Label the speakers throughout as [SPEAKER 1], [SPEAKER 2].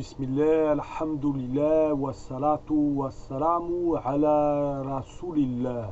[SPEAKER 1] Bismillah, alhamdulillah, wassalatu wassalamu ala rasulillah.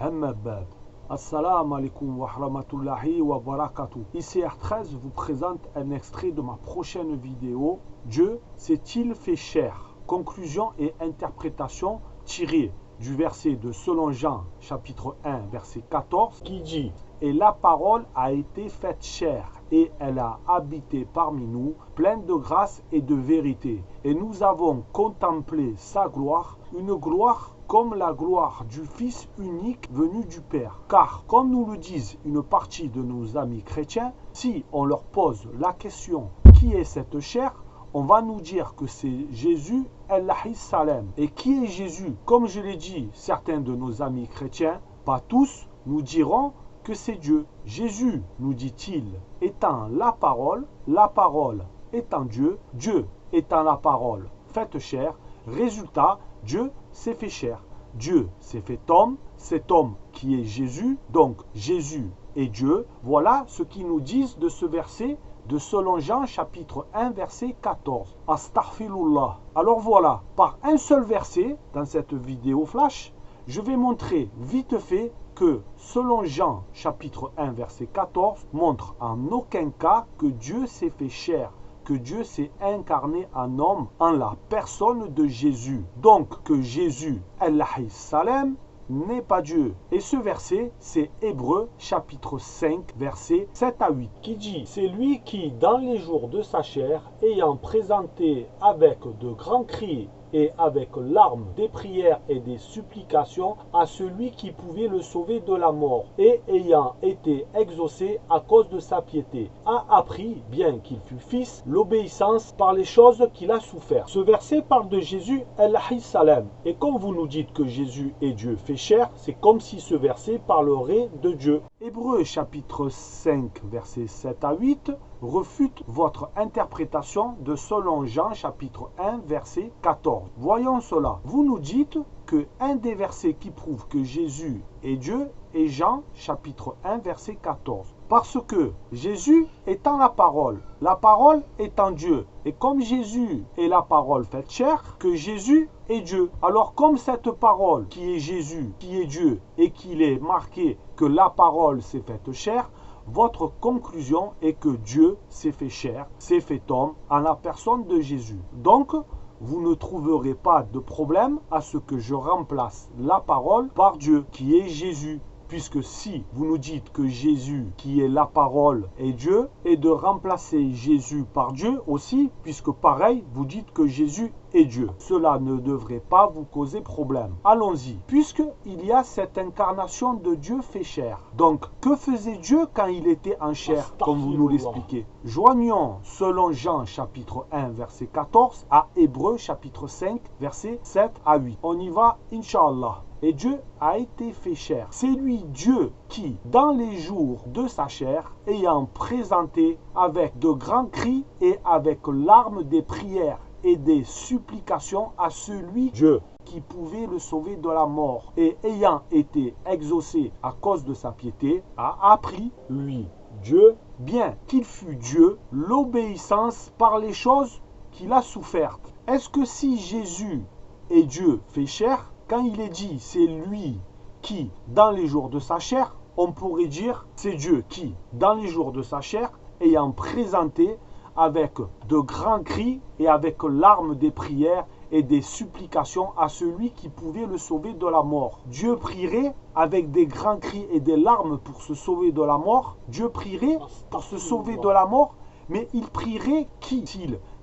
[SPEAKER 1] Amma ba'd. Assalamu alaikum wa rahmatullahi wa barakatuh. ICR13 vous présente un extrait de ma prochaine vidéo. Dieu s'est-il fait chair? Conclusion et interprétation tirée du verset de Selon Jean, chapitre 1, verset 14, qui dit: Et la parole a été faite chair, et elle a habité parmi nous, pleine de grâce et de vérité. Et nous avons contemplé sa gloire, une gloire comme la gloire du Fils unique venu du Père. Car, comme nous le disent une partie de nos amis chrétiens, si on leur pose la question « Qui est cette chair ?», on va nous dire que c'est Jésus alayhi salam. Et qui est Jésus? Comme je l'ai dit, certains de nos amis chrétiens, pas tous, nous diront que c'est Dieu. Jésus, nous dit-il, étant la parole étant Dieu, Dieu étant la parole faite chair. Résultat, Dieu s'est fait chair. Dieu s'est fait homme, cet homme qui est Jésus, donc Jésus est Dieu. Voilà ce qu'ils nous disent de ce verset de Selon Jean chapitre 1 verset 14. Astaghfirullah. Alors voilà, par un seul verset dans cette vidéo flash, je vais montrer vite fait que Selon Jean chapitre 1 verset 14 montre en aucun cas que Dieu s'est fait chair, que Dieu s'est incarné en homme en la personne de Jésus. Donc que Jésus alayhi salam n'est pas Dieu. Et ce verset, c'est Hébreux chapitre 5 verset 7 à 8 qui dit: C'est lui qui, dans les jours de sa chair, ayant présenté avec de grands cris et avec larmes des prières et des supplications à celui qui pouvait le sauver de la mort, et ayant été exaucé à cause de sa piété, a appris, bien qu'il fût fils, l'obéissance par les choses qu'il a souffert. Ce verset parle de Jésus alayhi salam. Et comme vous nous dites que Jésus est Dieu fait chair, c'est comme si ce verset parlerait de Dieu. Hébreux chapitre 5 verset 7 à 8 refute votre interprétation de Selon Jean chapitre 1 verset 14. Voyons cela. Vous nous dites que un des versets qui prouve que Jésus est Dieu est Jean chapitre 1 verset 14. Parce que Jésus étant la parole étant Dieu. Et comme Jésus est la parole faite chair, que Jésus est Dieu. Alors comme cette parole qui est Jésus, qui est Dieu, et qu'il est marqué que la parole s'est faite chair, votre conclusion est que Dieu s'est fait chair, s'est fait homme en la personne de Jésus. Donc, vous ne trouverez pas de problème à ce que je remplace la parole par Dieu, qui est Jésus. Puisque si vous nous dites que Jésus, qui est la parole, est Dieu, et de remplacer Jésus par Dieu aussi, puisque pareil, vous dites que Jésus est Dieu. Cela ne devrait pas vous causer problème. Allons-y, puisqu'il y a cette incarnation de Dieu fait chair. Donc, que faisait Dieu quand il était en chair, comme vous nous l'expliquez? Joignons Selon Jean chapitre 1 verset 14 à Hébreux chapitre 5 verset 7 à 8. On y va, Inch'Allah. Et Dieu a été fait chair. C'est lui Dieu qui, dans les jours de sa chair, ayant présenté avec de grands cris et avec larmes des prières et des supplications à celui Dieu qui pouvait le sauver de la mort, et ayant été exaucé à cause de sa piété, a appris, lui, Dieu, bien qu'il fût Dieu, l'obéissance par les choses qu'il a souffertes. Est-ce que si Jésus est Dieu fait chair, quand il est dit c'est lui qui, dans les jours de sa chair, on pourrait dire c'est Dieu qui, dans les jours de sa chair, ayant présenté avec de grands cris et avec larmes des prières et des supplications à celui qui pouvait le sauver de la mort. Dieu prierait avec des grands cris et des larmes pour se sauver de la mort. Dieu prierait pour se sauver de la mort, mais il prierait qui?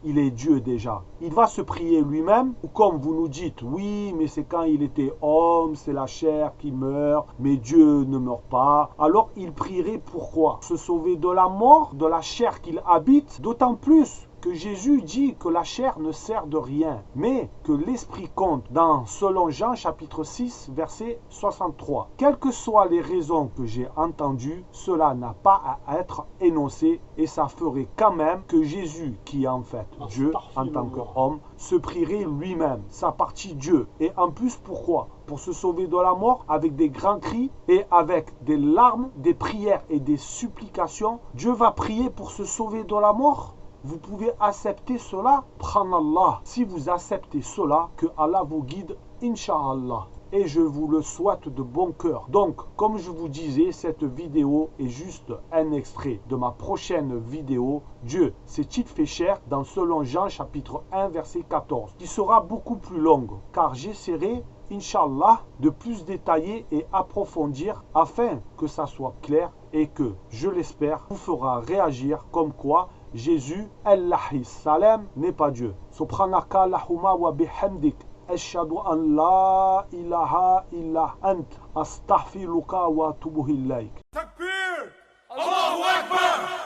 [SPEAKER 1] Il est Dieu déjà. Il va se prier lui-même, ou comme vous nous dites, oui, mais c'est quand il était homme, c'est la chair qui meurt, mais Dieu ne meurt pas. Alors il prierait pourquoi? Se sauver de la mort, de la chair qu'il habite, d'autant plus que Jésus dit que la chair ne sert de rien, mais que l'esprit compte dans Selon Jean chapitre 6 verset 63. Quelles que soient les raisons que j'ai entendues, cela n'a pas à être énoncé, et ça ferait quand même que Jésus, qui est en fait Dieu en tant qu'homme, se prierait lui-même, sa partie Dieu. Et en plus, pourquoi? Pour se sauver de la mort avec des grands cris et avec des larmes, des prières et des supplications. Dieu va prier pour se sauver de la mort? Vous pouvez accepter cela, pranallah. Si vous acceptez cela, que Allah vous guide, Inch'Allah. Et je vous le souhaite de bon cœur. Donc, comme je vous disais, cette vidéo est juste un extrait de ma prochaine vidéo. Dieu s'est-il fait cher dans selon Jean chapitre 1 verset 14, qui sera beaucoup plus longue, car j'essaierai, Inch'Allah, de plus détailler et approfondir afin que ça soit clair et que, je l'espère, vous fera réagir comme quoi Jésus, Allahi Salam, n'est pas Dieu. Subhanaka Allahumma wa bihamdik. أشهد أن لا إله إلا أنت أستغفرك وأتوب إليك.
[SPEAKER 2] تكبير الله أكبر.